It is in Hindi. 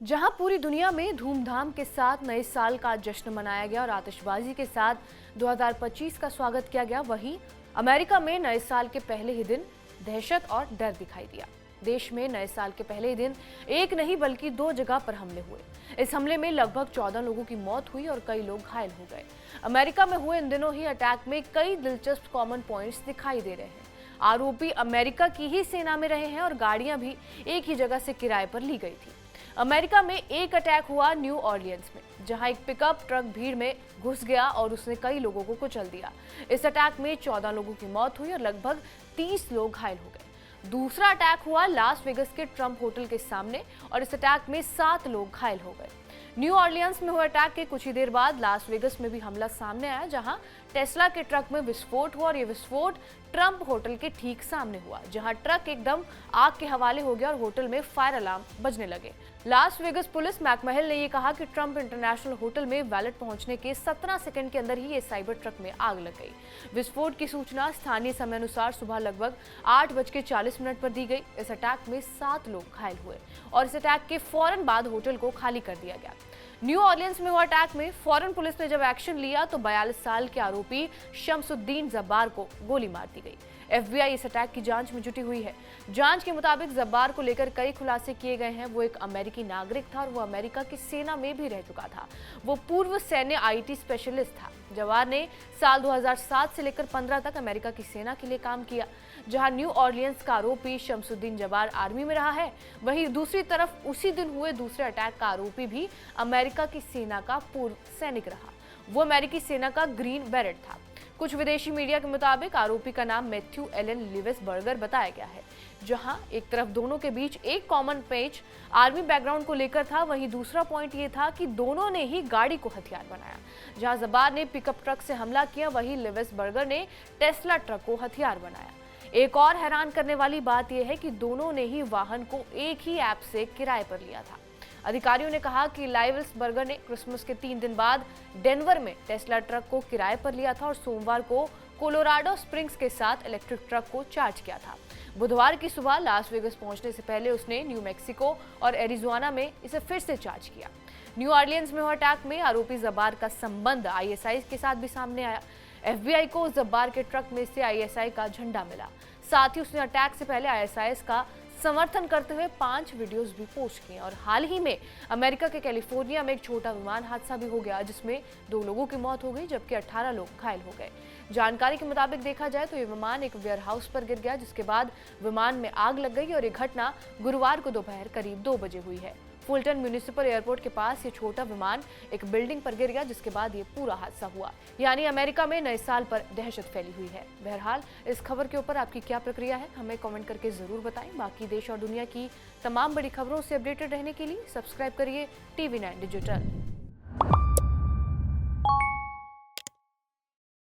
जहां पूरी दुनिया में धूमधाम के साथ नए साल का जश्न मनाया गया और आतिशबाजी के साथ 2025 का स्वागत किया गया, वहीं अमेरिका में नए साल के पहले ही दिन दहशत और डर दिखाई दिया। देश में नए साल के पहले ही दिन एक नहीं बल्कि 2 जगह पर हमले हुए। इस हमले में लगभग 14 लोगों की मौत हुई और कई लोग घायल हो गए। अमेरिका में हुए इन दिनों ही अटैक में कई दिलचस्प कॉमन पॉइंट्स दिखाई दे रहे हैं। आरोपी अमेरिका की ही सेना में रहे हैं और गाड़ियां भी एक ही जगह से किराए पर ली गई थी। अमेरिका में एक अटैक हुआ न्यू ऑरलियंस में, जहां एक पिकअप ट्रक भीड़ में घुस गया और उसने कई लोगों को कुचल दिया। इस अटैक में 14 लोगों की मौत हुई और लगभग 30 लोग घायल हो गए। दूसरा अटैक हुआ लास वेगस के ट्रंप होटल के सामने और इस अटैक में 7 लोग घायल हो गए। न्यू ऑरलियंस में हुए अटैक के कुछ ही देर बाद लास वेगस में भी हमला सामने आया, जहां टेस्ला के ट्रक में विस्फोट हुआ और ये विस्फोट ट्रंप होटल के ठीक सामने हुआ, जहां ट्रक एकदम आग के हवाले हो गया और होटल में फायर अलार्म बजने लगे। लास वेगस पुलिस मैकमहल ने ये कहा कि ट्रंप इंटरनेशनल होटल में वैलेट पहुंचने के 17 सेकंड के अंदर ही ये साइबर ट्रक में आग लग गई। विस्फोट की सूचना स्थानीय समय अनुसार सुबह लगभग 8:40 पर दी गई। इस अटैक में 7 लोग घायल हुए और इस अटैक के फौरन बाद होटल को खाली कर दिया गया। न्यू ऑरलियंस में हुआ अटैक में फौरन पुलिस ने जब एक्शन लिया तो 42 साल के आरोपी शमसुद्दीन जब्बार को गोली मार दी गई। FBI इस अटैक की जांच में जुटी हुई है। जांच के मुताबिक जब्बार को लेकर कई खुलासे किए गए हैं। वो एक अमेरिकी नागरिक था और वो अमेरिका की सेना में भी रह चुका था। वो पूर्व सैन्य IT स्पेशलिस्ट था। जब्बार ने साल 2007 से लेकर 15 तक अमेरिका की सेना के लिए काम किया। जहां न्यू ऑरलियंस का आरोपी शमसुद्दीन जब्बार आर्मी में रहा है, वहीं दूसरी तरफ उसी दिन हुए दूसरे अटैक का आरोपी भी अमेरिका की सेना का पूर्व सैनिक रहा। वो अमेरिकी सेना का ग्रीन बेरेट था। कुछ विदेशी मीडिया के मुताबिक आरोपी का नाम मैथ्यू एलन लिवेसबर्गर बताया गया है। जहां एक तरफ दोनों के बीच एक कॉमन पेज आर्मी बैकग्राउंड को लेकर था, वहीं दूसरा पॉइंट ये था कि दोनों ने ही गाड़ी को हथियार बनाया। जहां जब्बार ने पिकअप ट्रक से हमला किया, वहीं लिवेसबर्गर ने टेस्ला ट्रक को हथियार बनाया। एक और हैरान करने वाली बात यह है कि दोनों ने ही वाहन को एक ही ऐप से किराए पर लिया था। अधिकारियों ने कहा कि लिवेसबर्गर ने क्रिसमस के 3 दिन बाद डेनवर में टेस्ला ट्रक को किराए पर लिया था और सोमवार को कोलोराडो स्प्रिंग्स के साथ इलेक्ट्रिक ट्रक को चार्ज किया था। बुधवार की सुबह लास वेगस पहुंचने से पहले उसने न्यू मैक्सिको और एरिजोना में इसे फिर से चार्ज किया। न्यू ऑरलियंस में हुए अटैक में आरोपी जब्बार का संबंध ISI के साथ भी सामने आया। FBI को जब्बार के ट्रक में से ISI का झंडा मिला। साथ ही उसने अटैक से पहले ISIS का समर्थन करते हुए 5 वीडियोस भी पोस्ट किए। और हाल ही में अमेरिका के कैलिफोर्निया में एक छोटा विमान हादसा भी हो गया, जिसमें 2 लोगों की मौत हो गई जबकि 18 लोग घायल हो गए। जानकारी के मुताबिक देखा जाए तो ये विमान एक वेयरहाउस पर गिर गया, जिसके बाद विमान में आग लग गई और ये घटना गुरुवार को दोपहर करीब 2 बजे हुई है। फुलटन म्यूनिसिपल एयरपोर्ट के पास ये छोटा विमान एक बिल्डिंग पर गिर गया, जिसके बाद ये पूरा हादसा हुआ। यानी अमेरिका में नए साल पर दहशत फैली हुई है। बहरहाल इस खबर के ऊपर आपकी क्या प्रक्रिया है, हमें कमेंट करके जरूर बताएं। बाकी देश और दुनिया की तमाम बड़ी खबरों से अपडेटेड रहने के लिए सब्सक्राइब करिए TV9 डिजिटल।